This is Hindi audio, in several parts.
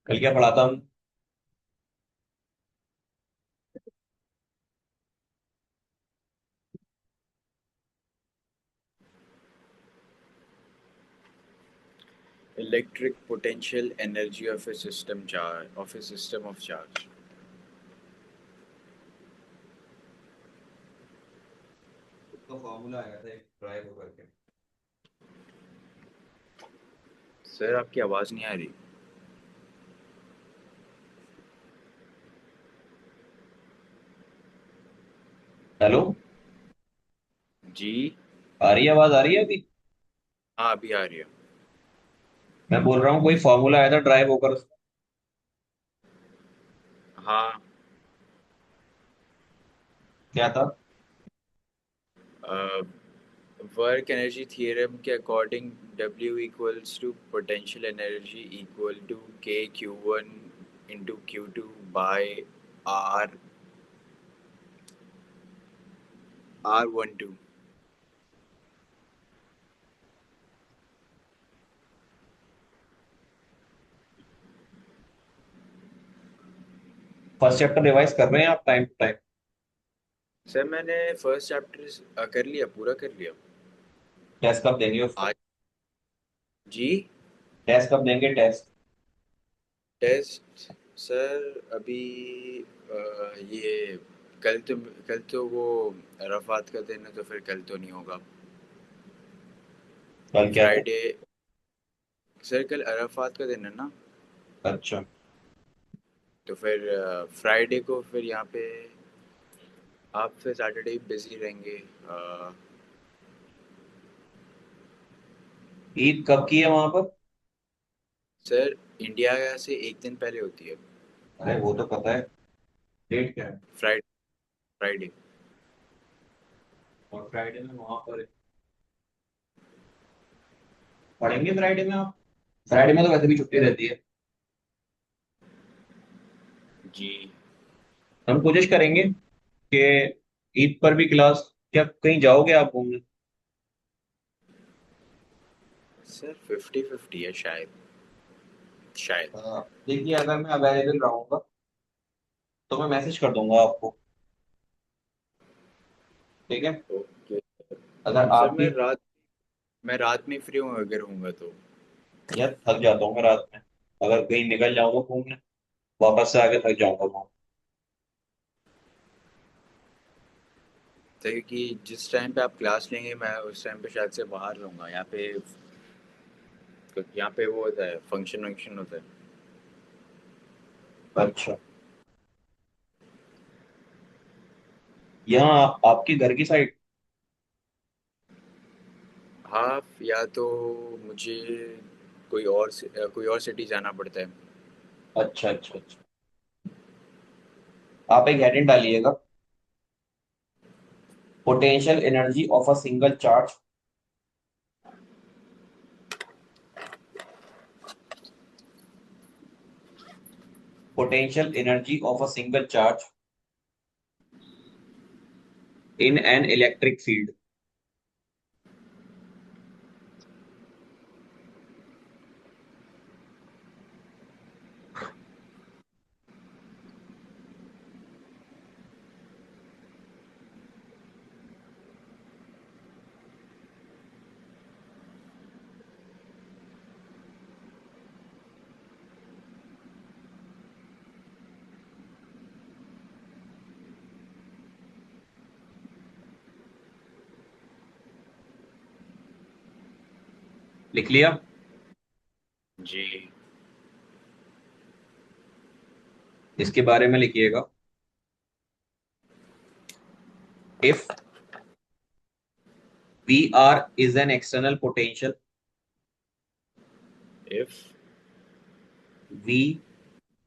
कल क्या पढ़ा था हम? Electric potential energy of a system charge of a system of charge. उसका फॉर्मूला आया था एक ड्राइव होकर के। सर आपकी आवाज़ नहीं आ रही। हेलो। जी। आ रही है, आवाज आ रही है अभी? हाँ अभी आ रही है। मैं बोल रहा हूँ कोई फॉर्मूला आया था ड्राइव होकर उसका। हाँ। क्या था? वर्क एनर्जी थियरम के according W equals to potential energy equal to K Q1 into Q2 by R R12। First chapter revise कर रहे हैं आप टाइम टू टाइम? सर मैंने फर्स्ट चैप्टर कर लिया, पूरा कर लिया टेस्ट कब देंगे उसका? आज। जी। टेस्ट कब देंगे, टेस्ट? टेस्ट सर अभी ये कल तो वो अराफात का दिन है तो फिर कल तो नहीं होगा। कल क्या है? फ्राइडे। सर कल अराफात का दिन है ना। अच्छा। तो फिर फ्राइडे को फिर यहाँ पे आप फिर सैटरडे बिजी रहेंगे। ईद कब की है वहां पर? सर इंडिया से एक दिन पहले होती है। अरे वो तो पता है। डेट क्या है? फ्राइडे। फ्राइडे। और फ्राइडे में वहां पर पढ़ेंगे फ्राइडे में आप? फ्राइडे में तो वैसे भी छुट्टी रहती है। जी। हम कोशिश करेंगे कि ईद पर भी क्लास, क्या कहीं जाओगे आप घूमने? सर 50-50 है शायद। शायद। देखिए, अगर मैं अवेलेबल रहूंगा तो मैं मैसेज कर दूंगा आपको। ठीक है। ओके। अगर सर आप भी। मैं रात में फ्री हूँ अगर होऊंगा तो। यार थक जाता हूँ मैं रात में। अगर कहीं निकल जाऊंगा घूमने, वापस से आके थक जाऊंगा वहां। तो क्योंकि जिस टाइम पे आप क्लास लेंगे मैं उस टाइम पे शायद से बाहर रहूँगा यहाँ पे वो होता है, फंक्शन वंक्शन होता है। अच्छा। यहाँ आपके घर की साइड? हाँ या तो मुझे कोई और सिटी जाना पड़ता है। अच्छा अच्छा अच्छा। आप एक हेडिंग डालिएगा, potential energy of a single charge. Potential energy of a single charge in an electric field लिख लिया? जी। इसके बारे में लिखिएगा, if V R is an external potential, if V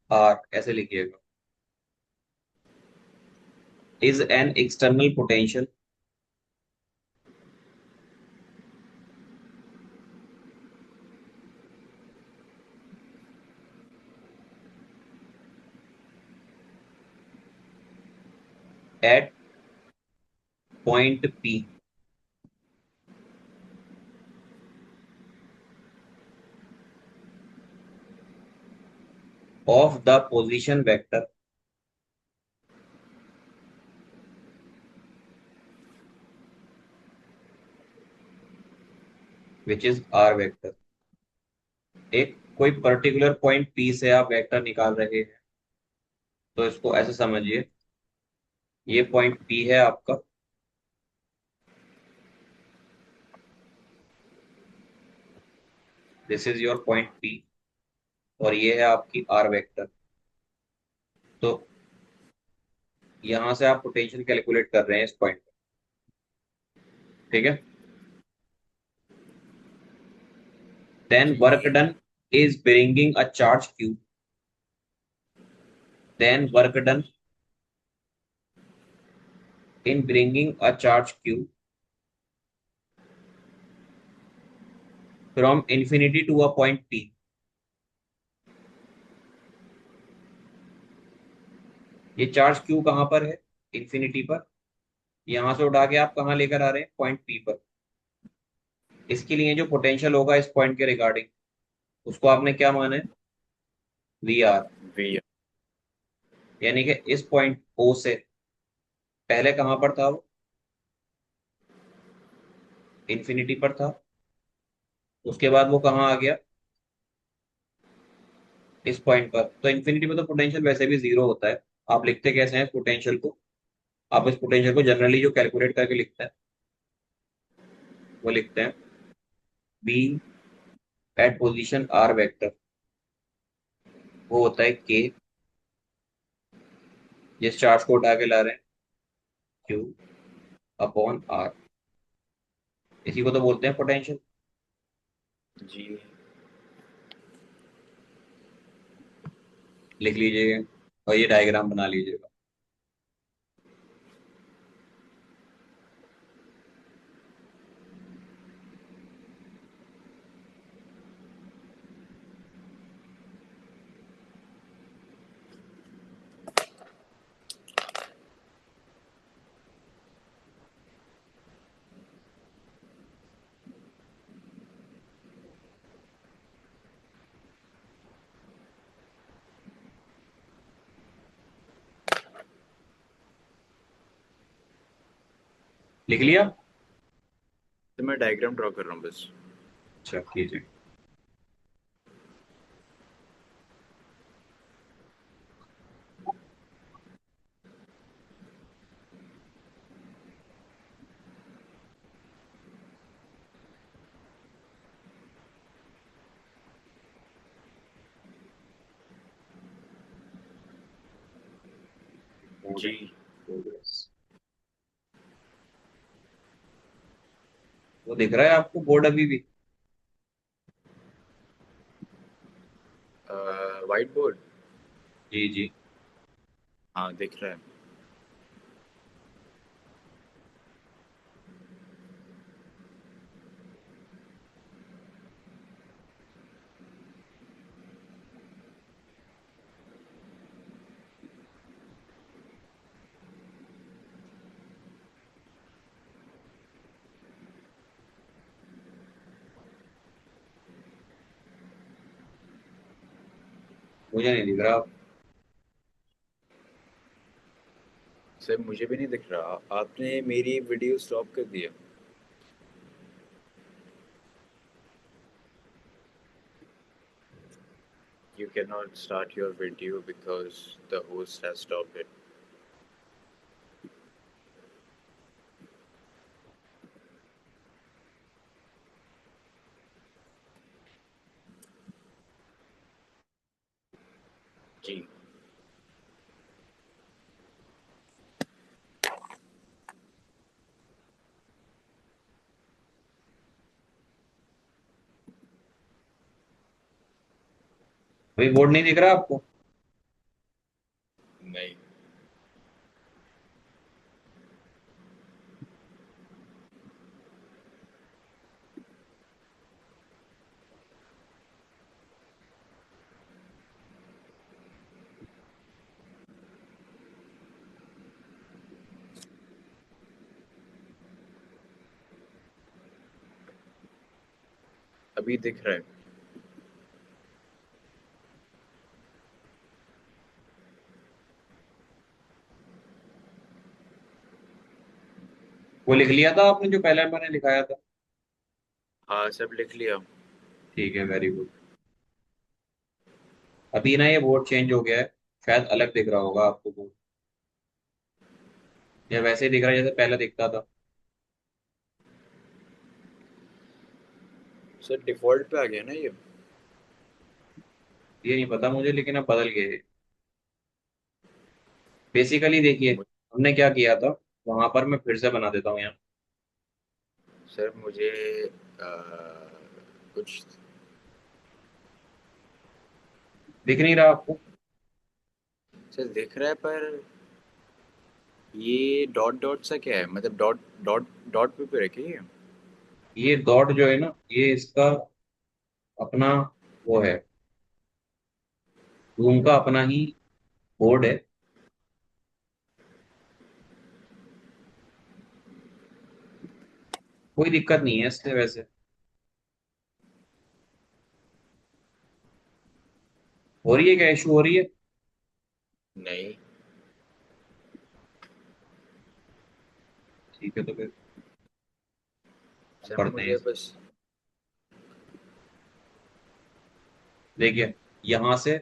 R ऐसे लिखिएगा, is an external potential at point P, of the position vector which is r vector। एक कोई पर्टिकुलर पॉइंट पी से आप वेक्टर निकाल रहे हैं, तो इसको ऐसे समझिए, ये पॉइंट पी है आपका, this is your point P, और ये है आपकी आर वेक्टर। तो यहां से आप पोटेंशियल कैलकुलेट कर रहे हैं इस पॉइंट पे, ठीक है। देन जी। Work done is bringing a charge Q, then work done in bringing a charge Q from infinity to a point P. ये चार्ज क्यू कहां पर है? इंफिनिटी पर। यहां से उठा के आप कहां लेकर आ रहे हैं? पॉइंट पी पर। इसके लिए जो पोटेंशियल होगा इस पॉइंट के रिगार्डिंग, उसको आपने क्या माना है? V R. वी। यानी कि इस पॉइंट ओ से पहले कहां पर था वो? इंफिनिटी पर था। उसके बाद वो कहाँ आ गया? इस पॉइंट पर। तो इंफिनिटी पर तो पोटेंशियल वैसे भी जीरो होता है। आप लिखते कैसे हैं पोटेंशियल को? आप इस पोटेंशियल को जनरली जो कैलकुलेट करके लिखते हैं, वो लिखते हैं be at position R vector, वो होता है के, जिस चार्ज को उठा के ला रहे हैं, क्यू अपॉन आर। इसी को तो बोलते हैं पोटेंशियल। जी। लिख लीजिएगा और ये डायग्राम बना लीजिएगा। लिख लिया? तो मैं डायग्राम ड्रॉ कर रहा हूँ बस। अच्छा कीजिए। जी। वो दिख रहा है आपको बोर्ड अभी भी? White board. जी जी। हाँ दिख रहा है। मुझे नहीं दिख रहा। सर मुझे भी नहीं दिख रहा, आपने मेरी वीडियो स्टॉप कर दिया। You cannot start your video because the host has stopped it. जी। अभी बोर्ड नहीं दिख रहा आपको? नहीं। अभी दिख रहा है। वो लिख लिया था आपने जो पहले मैंने लिखाया था? हाँ सब लिख लिया। ठीक है, वेरी गुड। अभी ना ये बोर्ड चेंज हो गया है, शायद अलग दिख रहा होगा आपको बोर्ड, या वैसे ही दिख रहा है जैसे पहले दिखता था? सर डिफॉल्ट पे आ गया ना ये। ये नहीं पता मुझे, लेकिन अब बदल गए। बेसिकली देखिए, मु- हमने क्या किया था, वहां पर मैं फिर से बना देता हूँ यहाँ। सर मुझे आ, कुछ। दिख नहीं रहा आपको? सर दिख रहा है पर ये डॉट डॉट सा क्या है, मतलब डॉट डॉट डॉट पे रखे ये। ये डॉट जो है ना, ये इसका अपना वो है, रूम का अपना ही बोर्ड है। कोई दिक्कत नहीं है इससे वैसे। हो रही है क्या, इशू हो रही है? नहीं। ठीक है, तो फिर हम सर करते हैं मुझे इसे। बस। देखिए, यहां से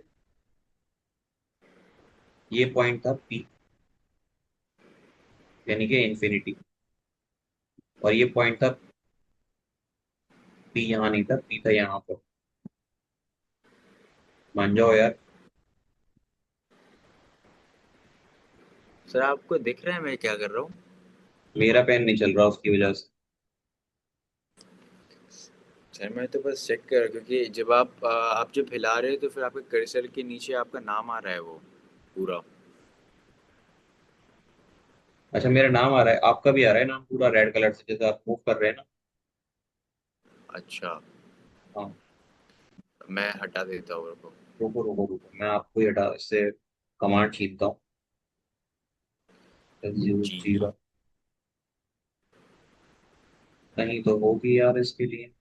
ये पॉइंट था पी, यानी कि इन्फिनिटी, और ये पॉइंट था पी, यहाँ नहीं था, पी था यहाँ पर। मान जाओ यार। सर आपको दिख रहा है मैं क्या कर रहा हूँ? मेरा पेन नहीं चल रहा उसकी वजह से। सर मैं तो बस चेक कर, क्योंकि जब आप जब हिला रहे हो तो फिर आपके कर्सर के नीचे आपका नाम आ रहा है वो पूरा। अच्छा, मेरा नाम आ रहा है, आपका भी आ रहा है नाम पूरा रेड कलर से, जैसे आप मूव कर रहे हैं ना। अच्छा। हाँ। मैं हटा देता हूँ उनको। रुको रुको रुको, मैं आपको ही हटा, इससे कमांड छीनता हूँ। जीरो जी जी। जीरो, कहीं तो होगी यार इसके लिए।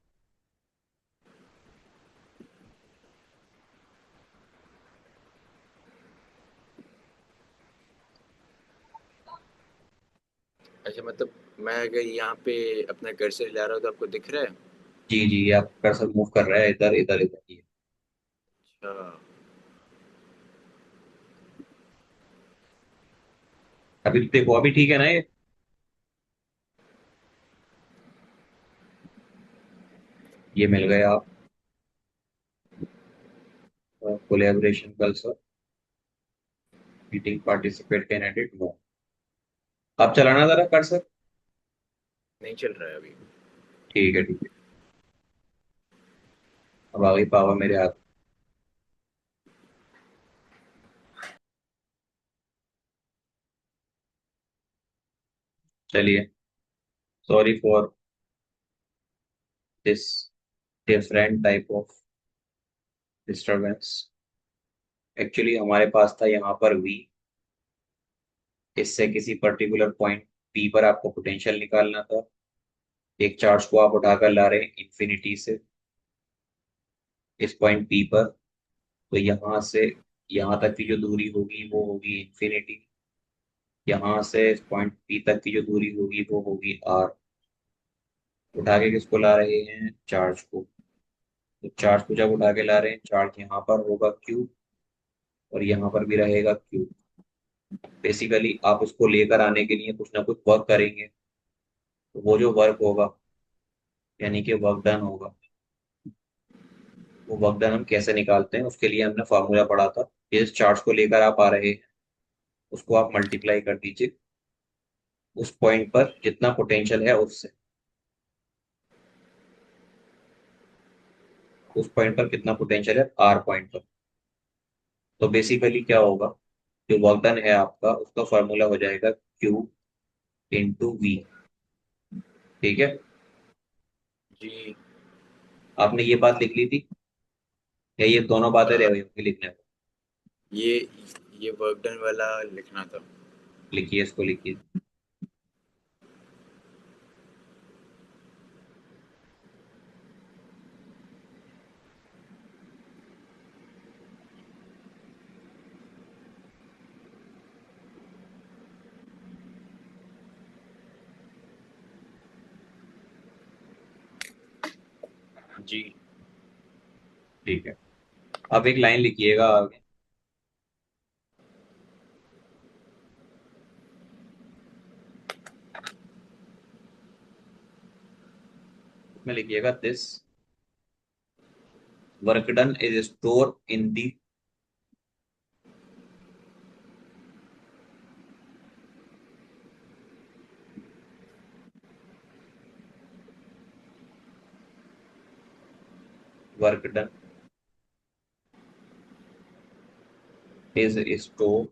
अच्छा मतलब मैं अगर यहाँ पे अपना कर्सर हिला रहा हूँ तो आपको दिख रहा है? जी जी, ये आप कर्सर मूव कर रहा है इधर इधर इधर, ये। अच्छा। अभी देखो, अभी ठीक है ना ये? ये मिल गए आप। कोलैबोरेशन कल्सर, meeting participate can edit, no. आप चलाना जरा कर्सर। नहीं चल रहा है अभी। ठीक है ठीक है। अब आ गई पावर मेरे हाथ। चलिए, sorry for this different type of disturbance. Actually हमारे पास था यहाँ पर वी, इससे किसी पर्टिकुलर पॉइंट पी पर आपको पोटेंशियल निकालना था। एक चार्ज को आप उठाकर ला रहे हैं इंफिनिटी से इस पॉइंट पी पर, तो यहाँ से यहाँ तक की जो दूरी होगी वो होगी इंफिनिटी। यहाँ से इस पॉइंट पी तक की जो दूरी होगी वो होगी आर। उठा के किसको ला रहे हैं, चार्ज को। तो चार्ज को जब उठा के ला रहे हैं, चार्ज यहाँ पर होगा क्यू, और यहाँ पर भी रहेगा क्यू। बेसिकली आप उसको लेकर आने के लिए कुछ ना कुछ वर्क करेंगे, तो वो जो वर्क होगा, यानी कि वर्क डन होगा, वो वर्क डन हम कैसे निकालते हैं, उसके लिए हमने फॉर्मूला पढ़ा था। जिस चार्ज को लेकर आप आ रहे हैं, उसको आप मल्टीप्लाई कर दीजिए उस पॉइंट पर जितना पोटेंशियल है उससे। उस पॉइंट पर कितना पोटेंशियल है, आर पॉइंट पर। तो बेसिकली क्या होगा, जो वर्क डन है आपका, उसका फॉर्मूला हो जाएगा क्यू इंटू वी। ठीक है? जी। आपने ये बात लिख ली थी, या ये दोनों बातें रह अ, गई होंगी लिखने में? ये ये वर्क डन वाला लिखना था। लिखिए, इसको लिखिए। जी। ठीक है, अब एक लाइन लिखिएगा आगे। उसमें लिखिएगा this work done is store in the work done is store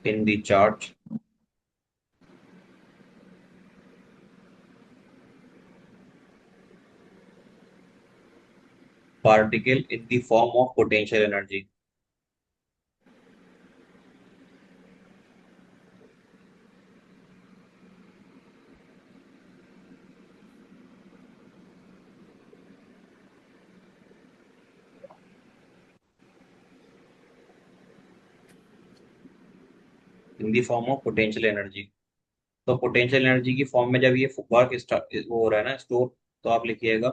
in the chart particle in the form of potential energy। In the form of potential energy. तो पोटेंशियल एनर्जी की फॉर्म में जब ये वर्क वो हो रहा है ना स्टोर, तो आप लिखिएगा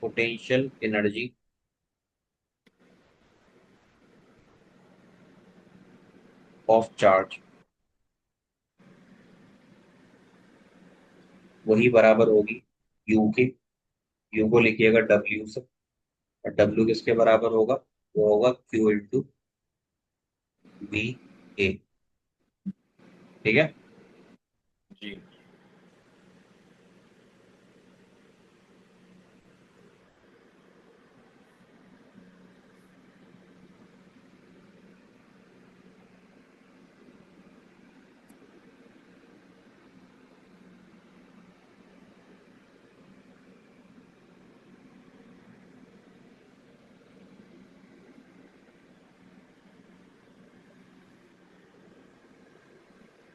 पोटेंशियल एनर्जी ऑफ चार्ज, वही बराबर होगी यू के। यू को लिखिएगा डब्ल्यू से, और डब्ल्यू किसके बराबर होगा? वो होगा क्यू इंटू वी ए। ठीक है। जी।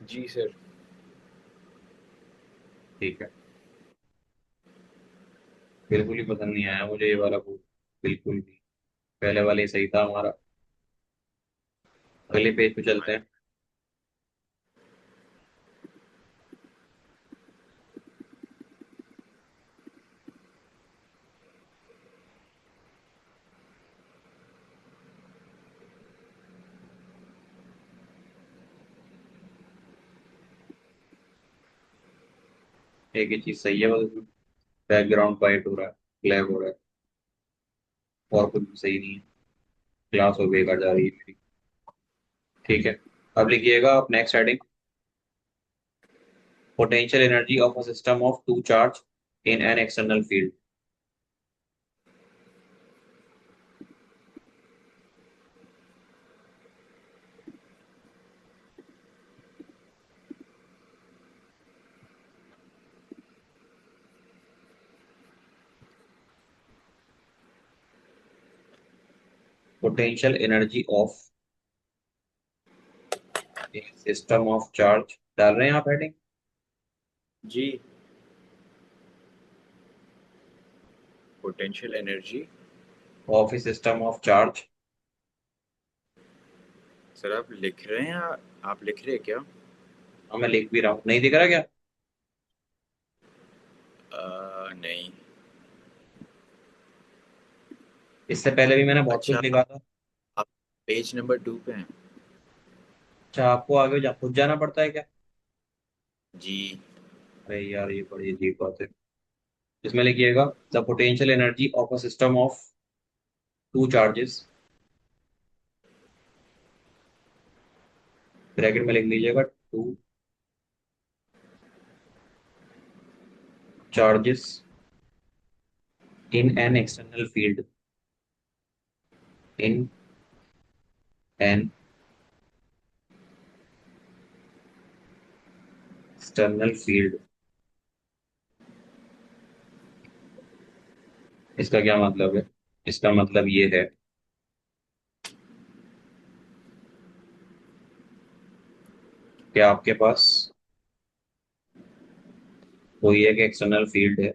जी सर। ठीक है, बिल्कुल ही पसंद नहीं आया मुझे ये वाला कोड, बिल्कुल भी। पहले वाला ही सही था हमारा। अगले पेज पे चलते हैं। एक ही चीज सही है बस उसमें, बैकग्राउंड वाइट हो रहा है, ब्लैक हो रहा है, और कुछ भी सही नहीं है। क्लास हो बेकार जा रही है मेरी। ठीक है, अब लिखिएगा आप next heading, potential energy of a system of two charge in an external field। potential energy of a system of charge, डाल रहे हैं आप हेडिंग? जी। Potential energy. Of a system of charge. Sir आप लिख रहे हैं या आप लिख रहे हैं क्या? हाँ मैं लिख भी रहा हूँ, नहीं दिख रहा क्या? नहीं। इससे पहले भी मैंने बहुत कुछ अच्छा, लिखा था। आप पेज नंबर 2 पे हैं? अच्छा, आपको आगे खुद जाना पड़ता है क्या? जी। अरे यार ये बड़ी अजीब बात है। इसमें लिखिएगा the potential energy of a system of two charges, bracket में लिख लीजिएगा two charges in an external field, in an external field. इसका क्या मतलब है? इसका मतलब ये है कि आपके पास कोई एक एक्सटर्नल फील्ड है,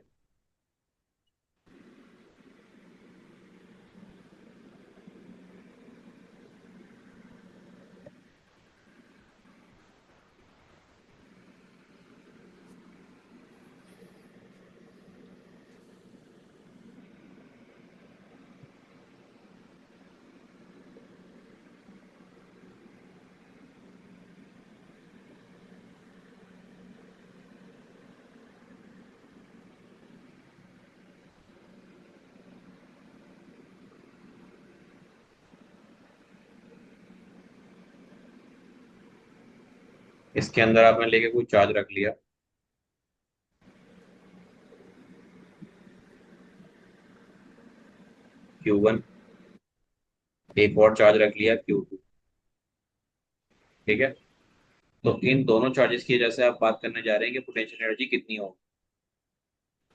इसके अंदर आपने लेके कोई चार्ज रख लिया Q1, एक और चार्ज रख लिया Q2। ठीक है, तो इन दोनों चार्जेस की जैसे आप बात करने जा रहे हैं कि पोटेंशियल एनर्जी कितनी होगी।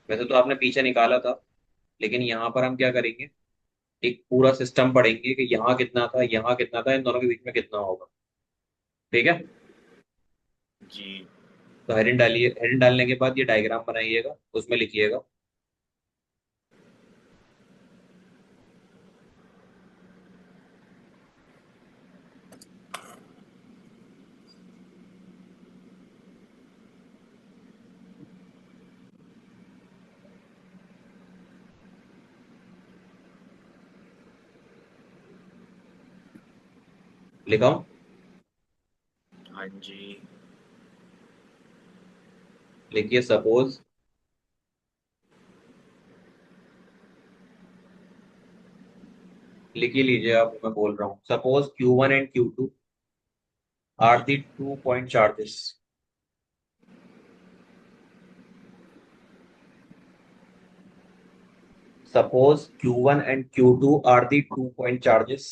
वैसे तो आपने पीछे निकाला था, लेकिन यहाँ पर हम क्या करेंगे, एक पूरा सिस्टम पढ़ेंगे कि यहाँ कितना था, यहाँ कितना था, इन दोनों के बीच में कितना होगा। ठीक है, जी। तो हेडिंग डालिए, हेडिंग डालने के बाद ये डायग्राम बनाइएगा, उसमें लिखिएगा लिखाऊं। हाँ जी। लिखिए सपोज, लिखिए लीजिए आप, मैं बोल रहा हूँ, suppose Q1 and Q2 are the 2 point charges. Suppose Q1 and Q2 are the 2 point charges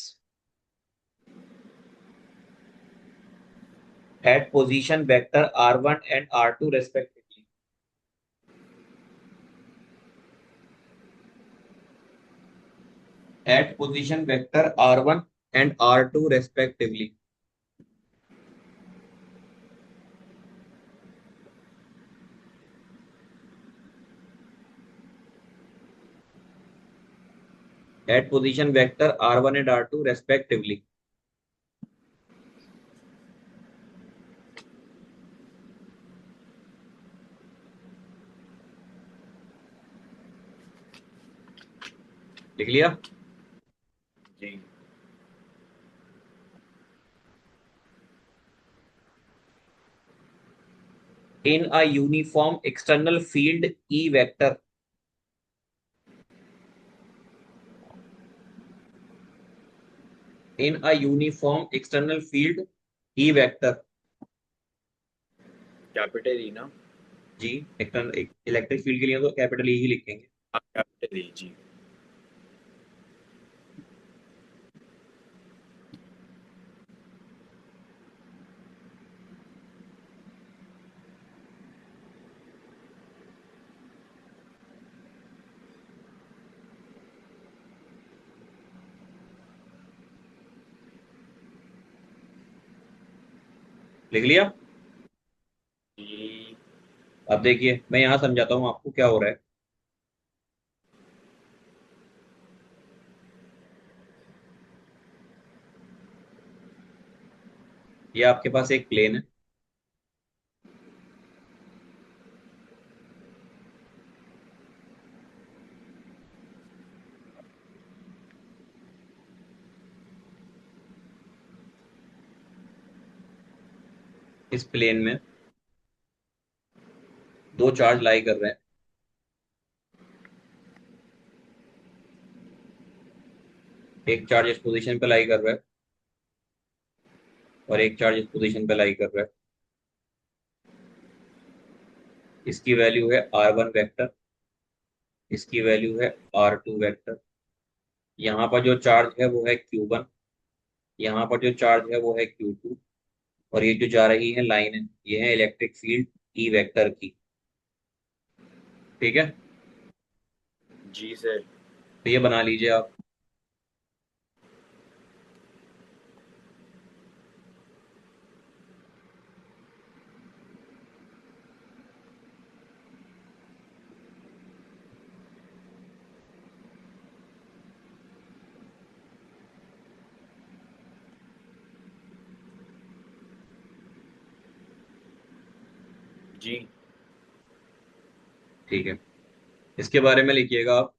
at position vector R1 and R2 respectively. At position vector R1 and R2 respectively. At position vector R1 and R2 respectively. लिख लिया। जी। In a uniform external field E vector. In a uniform external field E vector. Capital E ना? जी, एक्सटर्नल इलेक्ट्रिक फील्ड के लिए तो कैपिटल ई ही लिखेंगे। हाँ, कैपिटल ई जी। लिख लिया। जी। अब देखिए मैं यहाँ समझाता हूँ आपको क्या हो रहा है। ये आपके पास एक प्लेन है, इस प्लेन में दो चार्ज लाई कर रहे हैं। एक चार्ज इस पोजीशन पे लाई कर रहा है और एक चार्ज इस पोजीशन पे लाई कर रहा है। इसकी वैल्यू है R1 वेक्टर, इसकी वैल्यू है R2 वेक्टर। यहाँ पर जो चार्ज है वो है Q1, यहाँ पर जो चार्ज है वो है Q2, और ये जो जा रही है लाइन है, ये है इलेक्ट्रिक फील्ड ई वेक्टर की। ठीक है, जी सर। तो ये बना लीजिए आप। जी। ठीक है, इसके बारे में लिखिएगा आप।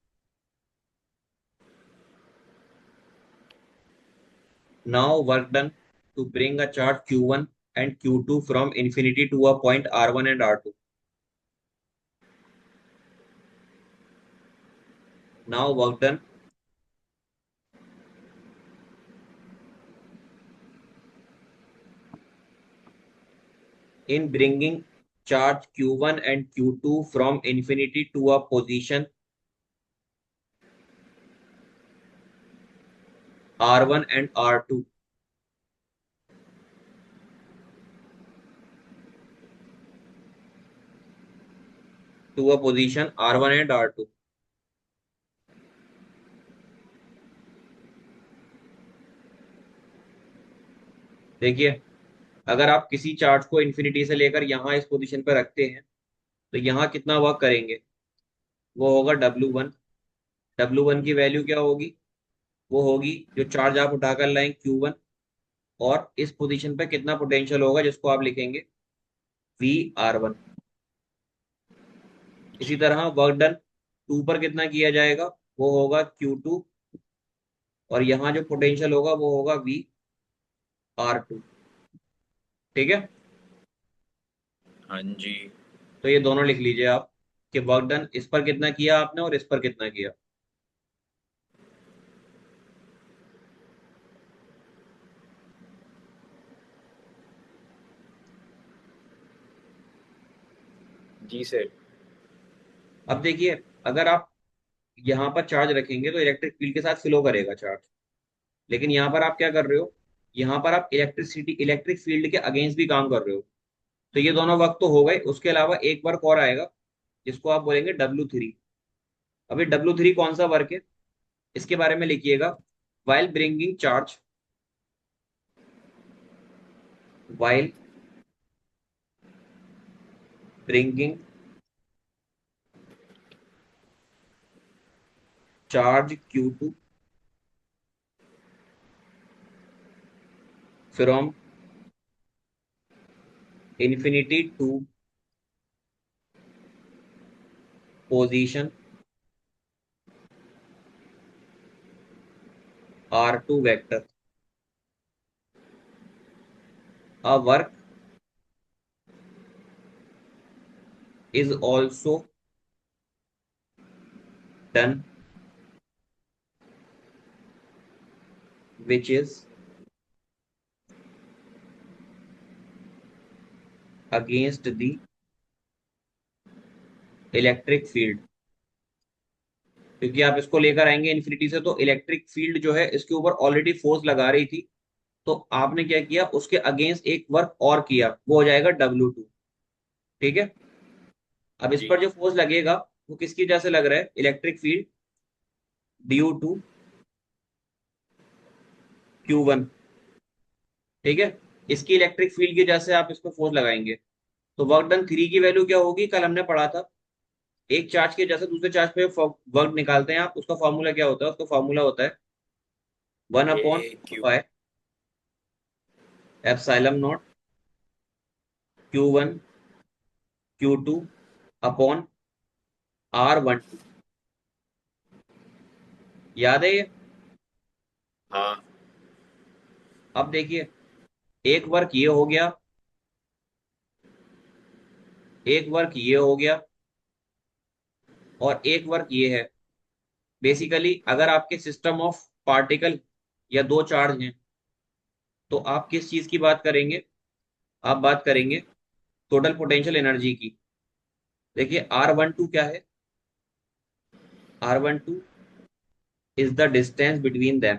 Now work done to bring a charge Q1 and Q2 from infinity to a point R1 and R2. Now work done in bringing charge q1 and q2 from infinity to a position r1 and r2 to a position r1 and r2. देखिए, अगर आप किसी चार्ज को इन्फिनिटी से लेकर यहाँ इस पोजीशन पर रखते हैं तो यहाँ कितना वर्क करेंगे? वो होगा W1। W1 की वैल्यू क्या होगी? वो होगी जो चार्ज आप उठाकर लाएं Q1, और इस पोजीशन पे कितना पोटेंशियल होगा जिसको आप लिखेंगे VR1। इसी जी। तरह वर्क डन 2 पर कितना किया जाएगा? वो होगा Q2, और यहाँ जो पोटेंशियल होगा वो होगा VR2। ठीक है, हाँ जी। तो ये दोनों लिख लीजिए आप कि वर्क डन इस पर कितना किया आपने और इस पर कितना किया। जी सर। अब देखिए, अगर आप यहाँ पर चार्ज रखेंगे तो इलेक्ट्रिक फील्ड के साथ फ्लो करेगा चार्ज, लेकिन यहाँ पर आप क्या कर रहे हो? यहाँ पर आप इलेक्ट्रिक फील्ड के अगेंस्ट भी काम कर रहे हो। तो ये दोनों वर्क तो हो गए, उसके अलावा एक वर्क और आएगा जिसको आप बोलेंगे W3। अभी W3 कौन सा वर्क है इसके बारे में लिखिएगा। While bringing charge, while bringing charge Q2 from infinity to position R2 vector, a work is also done which is against the electric field. क्योंकि आप इसको लेकर आएंगे इन्फिनिटी से तो इलेक्ट्रिक फील्ड जो है इसके ऊपर ऑलरेडी फोर्स लगा रही थी, तो आपने क्या किया, उसके अगेंस्ट एक वर्क और किया, वो हो जाएगा W2। ठीक है, अब इस जी। पर जो फोर्स लगेगा वो किसकी वजह से लग रहा है? Electric field DU2 Q1। ठीक है, इसकी इलेक्ट्रिक फील्ड की वजह से आप इस पर फोर्स लगाएंगे। तो वर्क डन 3 की वैल्यू क्या होगी? कल हमने पढ़ा था, एक चार्ज के जैसे दूसरे चार्ज पे वर्क निकालते हैं आप, उसका फॉर्मूला क्या होता है? उसका फॉर्मूला होता है वन के upon Q. By epsilon not Q1 Q2 upon R12। याद है ये? हाँ। अब देखिए, एक वर्क ये हो गया, एक वर्क ये हो गया, और एक वर्क ये है। बेसिकली अगर आपके सिस्टम ऑफ पार्टिकल या दो चार्ज हैं तो आप किस चीज की बात करेंगे? आप बात करेंगे टोटल पोटेंशियल एनर्जी की। देखिए R12 क्या है? R12 is the distance between them,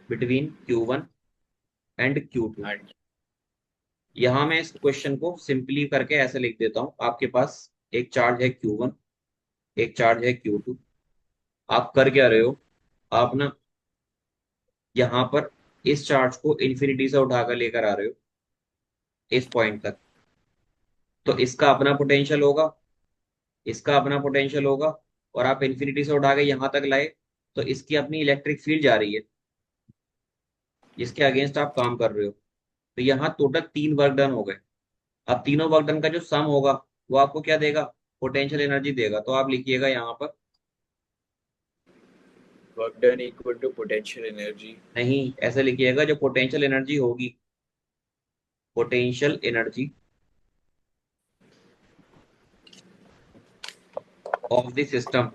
between Q1 and Q2। हाँ जी। यहां मैं इस क्वेश्चन को सिंपली करके ऐसे लिख देता हूं। आपके पास एक चार्ज है Q1, एक चार्ज है Q2। आप कर क्या रहे हो? आप ना यहाँ पर इस चार्ज को इन्फिनिटी से उठाकर लेकर आ रहे हो इस पॉइंट तक। तो इसका अपना पोटेंशियल होगा, इसका अपना पोटेंशियल होगा, और आप इन्फिनिटी से उठा के यहाँ तक लाए तो इसकी अपनी इलेक्ट्रिक फील्ड जा रही है जिसके अगेंस्ट आप काम कर रहे हो। तो यहाँ टोटल 3 वर्क डन हो गए। अब तीनों वर्क डन का जो सम होगा वो आपको क्या देगा? पोटेंशियल एनर्जी देगा। तो आप लिखिएगा यहाँ पर, work done equal to potential energy. नहीं ऐसे लिखिएगा, जो पोटेंशियल एनर्जी होगी, potential energy of the system,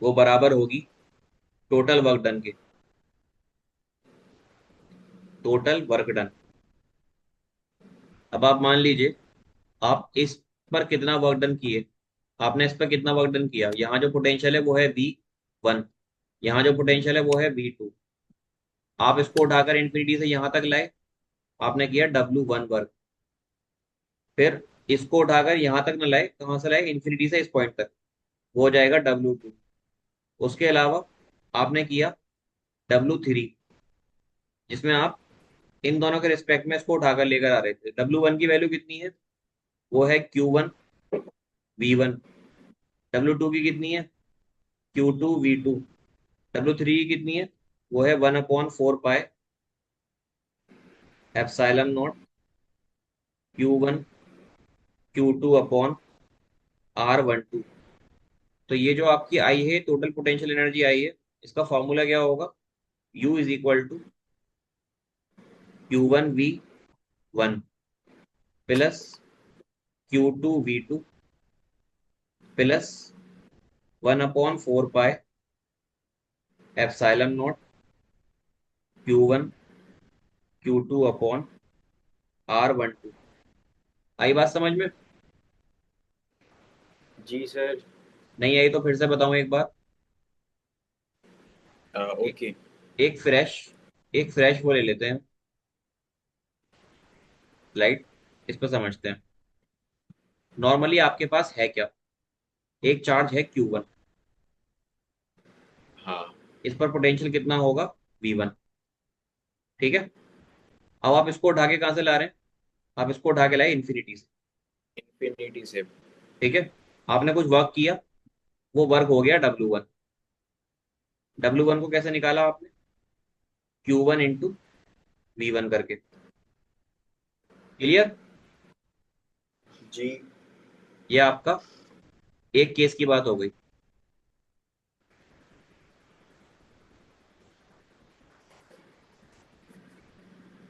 वो बराबर होगी टोटल वर्क डन के। Total work done. अब आप मान लीजिए आप इस पर कितना वर्क डन किए, आपने इस पर कितना वर्क डन किया। यहाँ जो पोटेंशियल है वो है V1, यहाँ जो पोटेंशियल है वो है V2। आप इसको उठाकर इन्फिनिटी से यहाँ तक लाए, आपने किया W1 वर्क। फिर इसको उठाकर यहाँ तक न लाए, कहाँ से लाए, इन्फिनिटी से इस पॉइंट तक, वो हो जाएगा W2। उसके अलावा आपने किया W3, जिसमें आप इन दोनों के रिस्पेक्ट में इसको उठाकर लेकर आ रहे थे। W1 की वैल्यू कितनी है, वो है Q1 V1। W2 की कितनी है, Q2 V2। W3 की कितनी है, वो है 1/4 pi epsilon not Q1 Q2/R12। तो ये जो आपकी आई है टोटल पोटेंशियल एनर्जी आई है, इसका फॉर्मूला क्या होगा, U = Q1V1 plus Q2V2 plus 1/4 pi epsilon not Q1 Q2/R12। आई बात समझ में? जी सर। नहीं आई तो फिर से बताऊं एक बार। ए, ओके। एक फ्रेश एक फ्रेश वो ले लेते हैं लाइट, इस पर समझते हैं। नॉर्मली आपके पास है क्या, एक चार्ज है Q1, हाँ। इस पर पोटेंशियल कितना होगा, V1। ठीक है। अब आप इसको उठा के कहाँ से ला रहे हैं, आप इसको उठा के लाए इन्फिनिटी से। इन्फिनिटी से। ठीक है। आपने कुछ वर्क किया, वो वर्क हो गया W1। W1 को कैसे निकाला आपने, Q1 × V1 करके। क्लियर? जी। ये आपका एक केस की बात हो गई।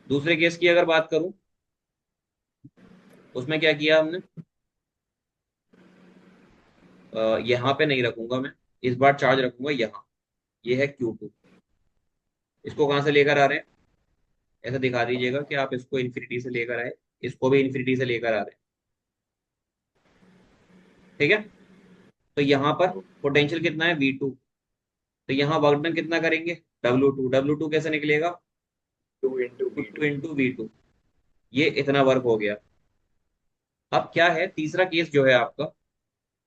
दूसरे केस की अगर बात करूं, उसमें क्या किया हमने, यहाँ पे नहीं रखूंगा मैं, इस बार चार्ज रखूंगा यहाँ। ये है Q2। इसको कहाँ से लेकर आ रहे हैं, ऐसा दिखा दीजिएगा कि आप इसको इन्फिनिटी से लेकर आए, इसको भी इन्फिनिटी से लेकर आ रहे हैं। ठीक है। तो यहाँ पर पोटेंशियल कितना है, V2। तो यहाँ वर्क डन कितना करेंगे, W2 कैसे निकलेगा, 2 × V2। Q2 × V2। ये इतना वर्क हो गया। अब क्या है तीसरा केस जो है आपका,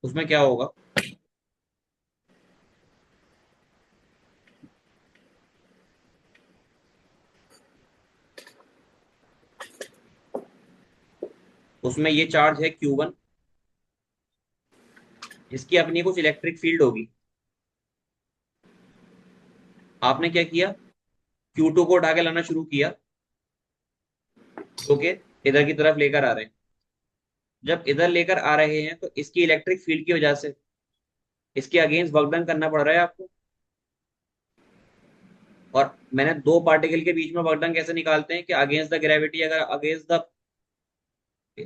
उसमें क्या होगा, उसमें ये चार्ज है Q1, जिसकी अपनी कुछ इलेक्ट्रिक फील्ड होगी। आपने क्या किया, Q2 को उठा के लाना शुरू किया, जो कि इधर की तरफ लेकर आ रहे हैं। जब इधर लेकर आ रहे हैं तो इसकी इलेक्ट्रिक फील्ड की वजह से इसके अगेंस्ट वर्क डन करना पड़ रहा है आपको। और मैंने दो पार्टिकल के बीच में वर्क डन कैसे निकालते हैं कि अगेंस्ट द ग्रेविटी, अगर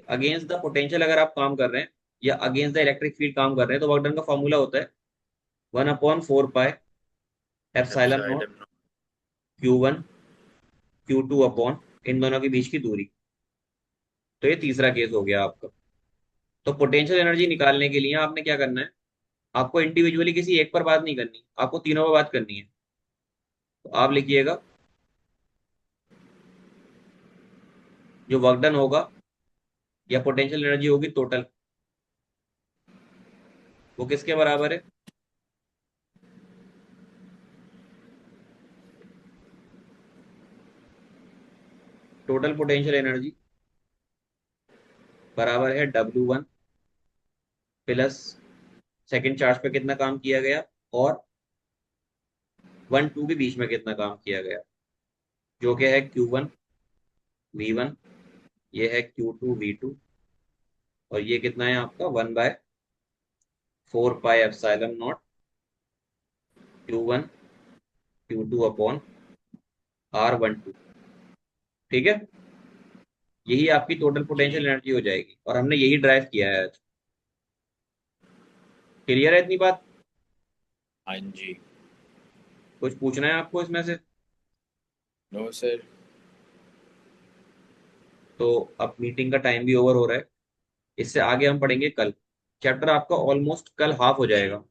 अगेंस्ट द पोटेंशियल अगर आप काम कर रहे हैं, या अगेंस्ट द इलेक्ट्रिक फील्ड काम कर रहे हैं, तो वर्क डन का फॉर्मूला होता है 1/4 pi epsilon not epsilon. Q1 Q2 इन दोनों के बीच की दूरी। तो ये तीसरा केस हो गया आपका। तो पोटेंशियल एनर्जी निकालने के लिए आपने क्या करना है, आपको इंडिविजुअली किसी एक पर बात नहीं करनी, आपको तीनों पर बात करनी है। तो आप लिखिएगा, जो वर्क डन होगा या पोटेंशियल एनर्जी होगी टोटल, वो किसके बराबर है, टोटल पोटेंशियल एनर्जी बराबर है W1 प्लस सेकेंड चार्ज पे कितना काम किया गया, और 1 2 के बीच में कितना काम किया गया, जो कि है Q1 V1, ये है Q2 V2, और ये कितना है आपका 1/4 pi epsilon not Q1 Q2/R12। ठीक है। यही आपकी टोटल पोटेंशियल जी। एनर्जी हो जाएगी, और हमने यही ड्राइव किया है आज। क्लियर है इतनी बात? हाँ जी। कुछ पूछना है आपको इसमें से? No sir. तो अब मीटिंग का टाइम भी ओवर हो रहा है, इससे आगे हम पढ़ेंगे कल। चैप्टर आपका ऑलमोस्ट कल हाफ हो जाएगा।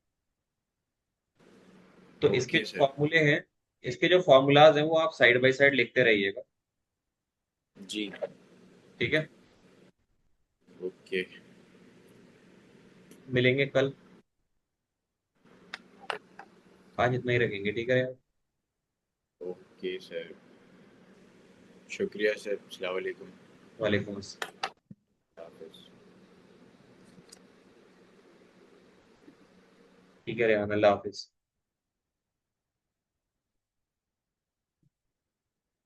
तो इसके ओके जो सर। फॉर्मूले हैं, इसके जो फॉर्मूलाज हैं वो आप साइड बाय साइड लिखते रहिएगा। जी। ठीक है, ओके। मिलेंगे कल। आज इतना ही रखेंगे, ठीक है यार। Okay sir. शुक्रिया सर। अस्सलाम वालेकुम। वालेकुम अस्सलाम। हाफिज़। ठीक है रेहान, अल्लाह हाफिज।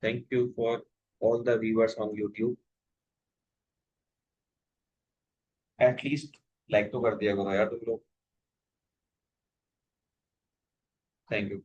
Thank you for all the viewers on YouTube. At least like तो कर दिया करो यार तुम लोग। Thank you.